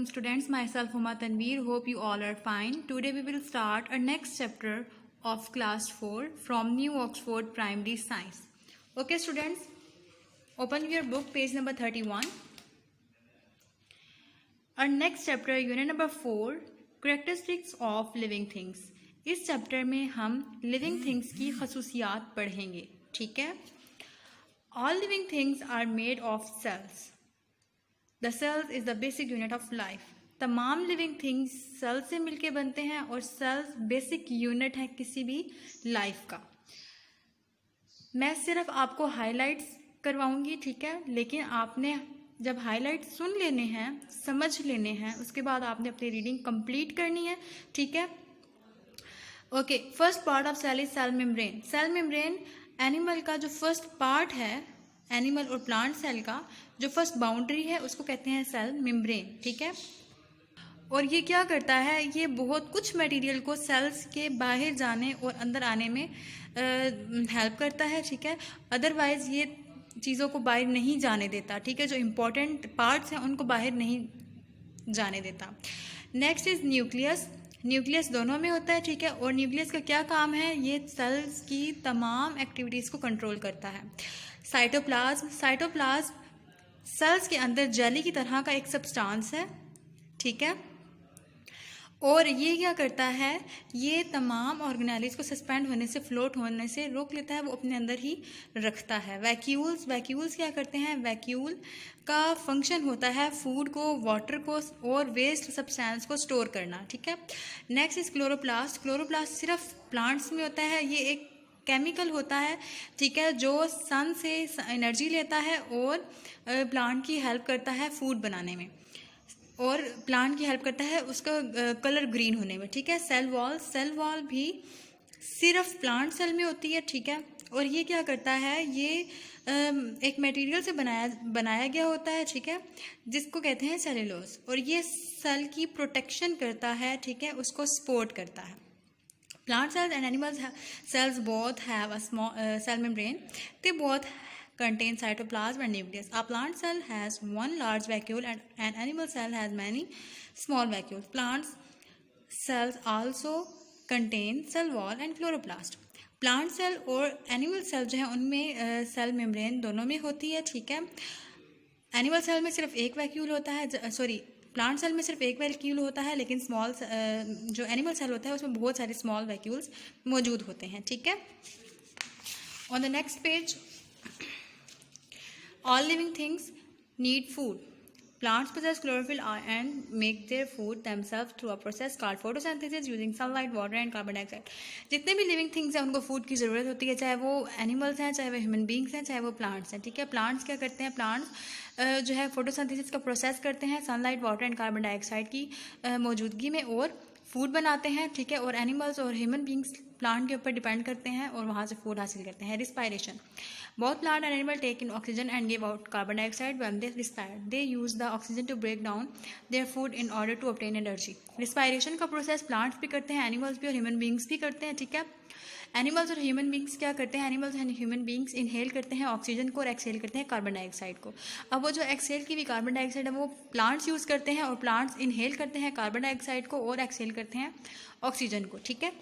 students, myself Huma Tanveer. Hope you all are fine. Today we will start our next chapter of class 4 from New Oxford Primary Science. Okay students, open your book, page number 31. Our next chapter, unit number 4, characteristics of living things. इस chapter में हम living things की खसूसियात पढ़ेंगे. ठीक है. All living things are made of cells. The cells is the basic unit of life. तमाम living things cell से मिलके बनते हैं और सेल्स बेसिक यूनिट है किसी भी लाइफ का. मैं सिर्फ आपको हाइलाइट्स करवाऊंगी, ठीक है, लेकिन आपने जब हाइलाइट्स सुन लेने हैं, समझ लेने हैं, उसके बाद आपने अपनी रीडिंग कंप्लीट करनी है. ठीक है. Okay, first part of cell is cell membrane. Cell membrane animal का जो फर्स्ट पार्ट है, एनिमल और प्लांट सेल का जो फर्स्ट बाउंड्री है, उसको कहते हैं सेल मेम्ब्रेन. ठीक है. और ये क्या करता है, ये बहुत कुछ मटेरियल को सेल्स के बाहर जाने और अंदर आने में हेल्प करता है. ठीक है. अदरवाइज ये चीज़ों को बाहर नहीं जाने देता. ठीक है. जो इम्पोर्टेंट पार्ट्स हैं उनको बाहर नहीं जाने देता. Next is nucleus. न्यूक्लियस दोनों में होता है. ठीक है. और न्यूक्लियस का क्या काम है, ये सेल्स की तमाम एक्टिविटीज़ को कंट्रोल करता है. साइटोप्लाज्म. साइटोप्लाज्म सेल्स के अंदर जेली की तरह का एक सब्सटेंस है. ठीक है. और ये क्या करता है, ये तमाम ऑर्गेनेल्स को सस्पेंड होने से, फ्लोट होने से रोक लेता है, वो अपने अंदर ही रखता है. वैक्यूल्स. वैक्यूल्स क्या करते हैं, वैक्यूल का फंक्शन होता है फूड को, वाटर को और वेस्ट सब्सटेंस को स्टोर करना. ठीक है. Next is chloroplast. क्लोरोप्लास्ट सिर्फ प्लांट्स में होता है. ये एक केमिकल होता है, ठीक है, जो सन से एनर्जी लेता है और प्लांट की हेल्प करता है फूड बनाने में, और प्लांट की हेल्प करता है उसका कलर ग्रीन होने में. ठीक है. Cell wall. सेल वॉल भी सिर्फ प्लांट सेल में होती है. ठीक है. और ये क्या करता है, ये एक मटेरियल से बनाया गया होता है. ठीक है. जिसको कहते हैं सेलुलोज. और ये सेल की प्रोटेक्शन करता है. ठीक है. उसको सपोर्ट करता है. Plant cells and animal cells both have a small cell membrane. They both contain cytoplasm and nucleus. A plant cell has one large vacuole and an animal cell has many small vacuoles. Plant cells also contain cell wall and chloroplast. Plant cell और animal cell जो है उनमें cell membrane दोनों में होती है. ठीक है. एनिमल सेल में सिर्फ एक वैक्यूल होता है, सॉरी, प्लांट सेल में सिर्फ एक वैक्यूल होता है, लेकिन स्मॉल जो एनिमल सेल होता है उसमें बहुत सारे स्मॉल वैक्यूल्स मौजूद होते हैं. ठीक है. On the next page, all living things need food. Plants possess chlorophyll and make their food themselves through a process called photosynthesis using sunlight, water and carbon dioxide. जितने भी लिविंग थिंग्स हैं उनको food की ज़रूरत होती है, चाहे वो एनिमल्स हैं, चाहे वो ह्यूमन बींग्स हैं, चाहे वो प्लांट्स हैं. ठीक है. प्लांट्स क्या करते हैं, प्लांट्स जो है फोटोसिंथेसिस का प्रोसेस करते हैं sunlight, water and carbon dioxide की मौजूदगी में, और फूड बनाते हैं. ठीक है. और एनिमल्स और ह्यूमन बींग्स प्लांट के ऊपर डिपेंड करते हैं और वहाँ से फूड हासिल करते हैं. Respiration. Both plant and animal take in oxygen and give out carbon dioxide when they respire. They use the oxygen to break down their food in order to obtain energy. Respiration का process plants भी करते हैं, animals भी और human beings भी करते हैं. ठीक है. एनिमल्स और ह्यूमन बींग्स क्या करते हैं, animals and human beings inhale करते हैं ऑक्सीजन को और एक्सहेल करते हैं कार्बन डाइऑक्साइड को. अब वो जो एक्सहेल की हुई कार्बन डाइऑक्साइड है वो प्लांट्स यूज़ करते हैं, और प्लांट्स इनहेल करते हैं कार्बन डाइऑक्साइड को और एक्सहेल करते हैं ऑक्सीजन को. ठीक है.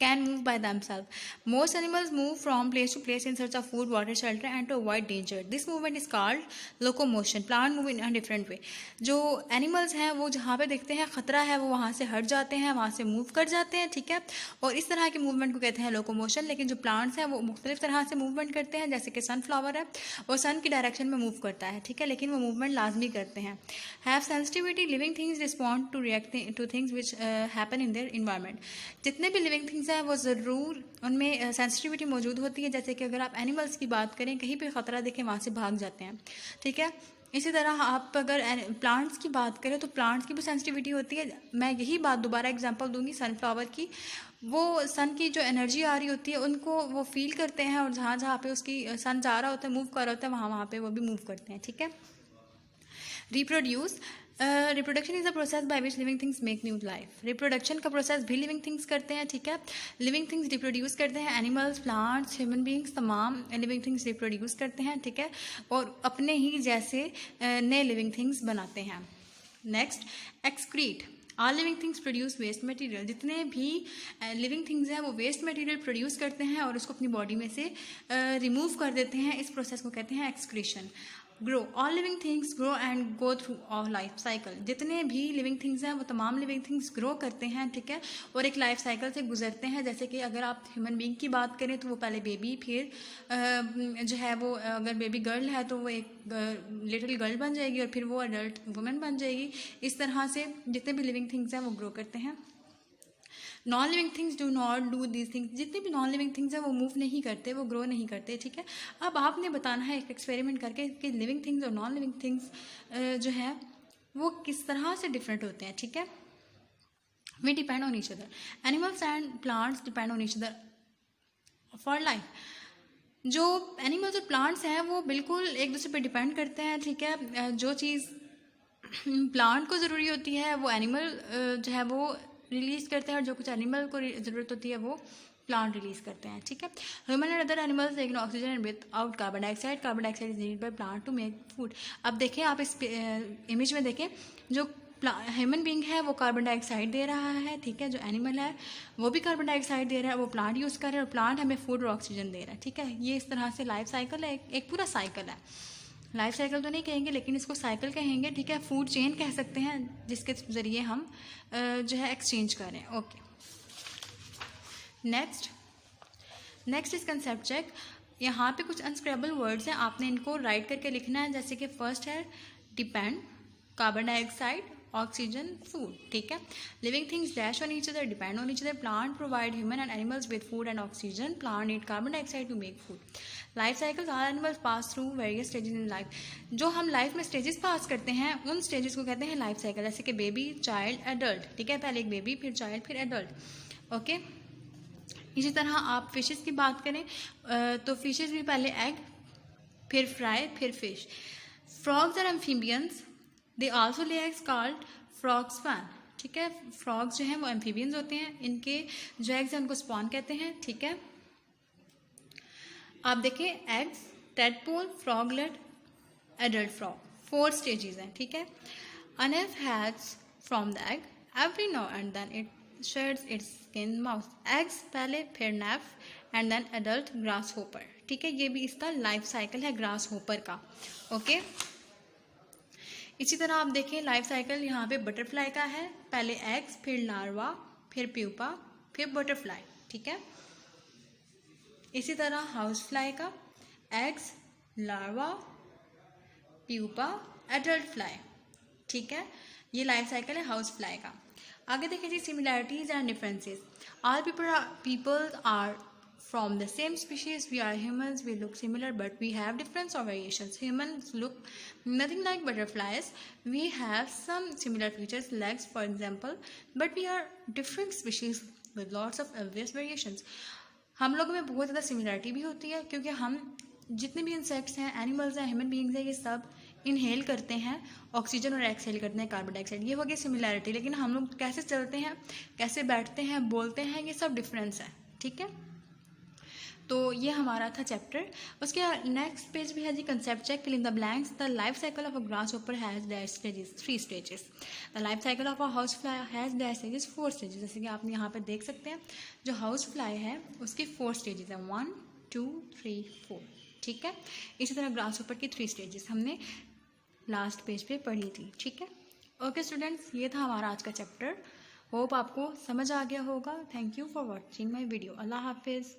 Can move by themselves. Most animals move from place to place in search of food, water, shelter and to avoid danger. This movement is called locomotion. Plant move in a different way. जो animals हैं वो जहाँ पे देखते हैं ख़तरा है वो वहाँ से हट जाते हैं, वहाँ से मूव कर जाते हैं. ठीक है. और इस तरह के मूवमेंट को कहते हैं लोकोमोशन. लेकिन जो प्लांट्स हैं वो मुख्तलिफ तरह से मूवमेंट करते हैं, जैसे कि सनफ्लावर है और सन की डायरेक्शन में मूव करता है. ठीक है. लेकिन वो मूवमेंट लाजमी करते हैं. Have sensitivity. Living things respond to react to things which happen in their environment. जितने भी लिविंग थिंग्स हैं वो ज़रूर उनमें सेंसिटिविटी मौजूद होती है. जैसे कि अगर आप एनिमल्स की बात करें, कहीं पे ख़तरा देखें वहाँ से भाग जाते हैं. ठीक है. इसी तरह आप अगर प्लांट्स की बात करें तो प्लांट्स की भी सेंसिटिविटी होती है. मैं यही बात दोबारा एग्जांपल दूंगी सनफ्लावर की. वो सन की जो एनर्जी आ रही होती है उनको वो फील करते हैं, और जहाँ जहाँ पे उसकी सन जा रहा होता है, मूव कर रहा होता है, वहाँ वहाँ पे वो भी मूव करते हैं. ठीक है. Reproduce. Reproduction is the process by which living things make new life. Reproduction का प्रोसेस भी लिविंग थिंग्स करते हैं. ठीक है. लिविंग थिंग्स रिप्रोड्यूस करते हैं, एनिमल्स, प्लांट्स, ह्यूमन बींग्स, तमाम लिविंग थिंग्स रिप्रोड्यूस करते हैं. ठीक है. और अपने ही जैसे नए लिविंग थिंग्स बनाते हैं. Next, excrete. All living things produce waste material. जितने भी लिविंग थिंग्स हैं वो वेस्ट मटेरियल प्रोड्यूस करते हैं और उसको अपनी बॉडी में से रिमूव कर देते हैं। इस प्रोसेस को कहते हैं excretion. Grow. All living things grow and go through of life cycle. जितने भी लिविंग थिंग्स हैं वो तमाम लिविंग थिंग्स ग्रो करते हैं, ठीक है, और एक लाइफ साइकिल से गुजरते हैं। जैसे कि अगर आप ह्यूमन बीइंग की बात करें तो वो पहले बेबी, फिर जो है वो अगर बेबी गर्ल है तो वो एक लिटिल गर्ल बन जाएगी और फिर वो अडल्ट वुमेन बन जाएगी। इस तरह से जितने भी लिविंग थिंग्स हैं वो ग्रो करते हैं। Non living things do not do these things. जितने भी नॉन लिविंग थिंग्स हैं वो मूव नहीं करते, वो ग्रो नहीं करते, ठीक है। अब आपने बताना है एक एक्सपेरिमेंट करके कि लिविंग थिंग्स और नॉन लिविंग थिंग्स जो है वो किस तरह से डिफरेंट होते हैं, ठीक है। We depend on each other. Animals and plants depend on each other for life. जो एनिमल्स और प्लांट्स हैं वो बिल्कुल एक दूसरे पर डिपेंड करते हैं, ठीक है। जो चीज़ प्लांट को ज़रूरी होती है वो एनिमल जो है वो रिलीज़ करते हैं, और जो कुछ एनिमल को ज़रूरत होती है वो प्लांट रिलीज़ करते हैं, ठीक है। Human and other animals take oxygen and breathe out carbon dioxide. Carbon dioxide is needed by plant to make food. अब देखें आप इस इमेज में देखें, जो ह्यूमन बीइंग है वो कार्बन डाइऑक्साइड दे रहा है, ठीक है। जो एनिमल है वो भी कार्बन डाइऑक्साइड दे रहा है, वो प्लांट यूज़ कर रहा है और प्लांट हमें फूड और ऑक्सीजन दे रहा है, ठीक है। ये इस तरह से लाइफ साइकिल है, एक पूरा साइकिल है। लाइफ साइकिल तो नहीं कहेंगे लेकिन इसको साइकिल कहेंगे, ठीक है। फूड चेन कह सकते हैं जिसके ज़रिए हम जो है एक्सचेंज करें। Okay, next is concept check. यहाँ पे कुछ अनस्क्रेबल वर्ड्स हैं, आपने इनको राइट करके लिखना है। जैसे कि फर्स्ट है depend, carbon dioxide, oxygen, food, ठीक है। Living things dash on each other, depend on each other. Plant provide human and animals with food and oxygen. Plant need carbon dioxide to make food. Life cycles, all animals pass through various stages in life. जो हम life में stages पास करते हैं उन stages को कहते हैं life cycle. जैसे कि बेबी, चाइल्ड, एडल्ट, ठीक है। पहले एक बेबी, फिर चाइल्ड, फिर एडल्ट। ओके, इसी तरह आप फिशेस की बात करें तो फिशेस भी पहले एग, फिर फ्राई, फिर fish. Frogs are amphibians, they also lay eggs called frog spawn, ठीक है। फ्रॉग्स जो हैं वो एम्फीबियंस होते हैं, इनके जो एग्स हैं उनको स्पॉन कहते हैं, ठीक है। आप देखें eggs, tadpole, froglet, adult frog, 4 stages हैं, ठीक है। A nymph hatches from the egg. Every now and then it sheds its skin mouth. Eggs पहले, फिर nymph and then adult grasshopper, ठीक है। ये भी इसका लाइफ साइकिल है ग्रासहोपर का। ओके, इसी तरह आप देखें लाइफ साइकिल यहाँ पे बटरफ्लाई का है। पहले एग्स, फिर लार्वा, फिर प्यूपा, फिर बटरफ्लाई, ठीक है। इसी तरह हाउस फ्लाई का eggs, larva, pupa, adult fly, ठीक है। ये लाइफ साइकिल है हाउस फ्लाई का। आगे देखें जी similarities and differences. All people are from the same species. We are humans, we look similar but we have difference और variations. Humans look nothing like butterflies, we have some similar features, legs for example, but we are different species with lots of obvious variations. हम लोगों में बहुत ज़्यादा similarity भी होती है क्योंकि हम जितने भी इंसेक्ट्स हैं, एनिमल्स हैं, ह्यूमन बीइंग्स हैं, ये सब इनहेल करते हैं ऑक्सीजन और एक्सहेल करते हैं कार्बन डाइऑक्साइड। ये हो गई सिमिलैरिटी, लेकिन हम लोग कैसे चलते हैं, कैसे बैठते हैं, बोलते हैं, ये सब डिफरेंस है, ठीक है। तो ये हमारा था चैप्टर। उसके नेक्स्ट पेज भी है जी concept check, fill in the blanks. The life cycle of a grasshopper has dash stages, 3 stages. The life cycle of a house fly has dash stages, 4 stages. जैसे कि आप यहाँ पर देख सकते हैं जो हाउस फ्लाई है उसकी 4 स्टेजेस हैं, 1 2 3 4, ठीक है। इसी तरह ग्रासहोपर की 3 स्टेजेस हमने लास्ट पेज पे पढ़ी थी, ठीक है। ओके स्टूडेंट्स, ये था हमारा आज का चैप्टर। होप आपको समझ आ गया होगा। Thank you for watching my video. Allah हाफिज़।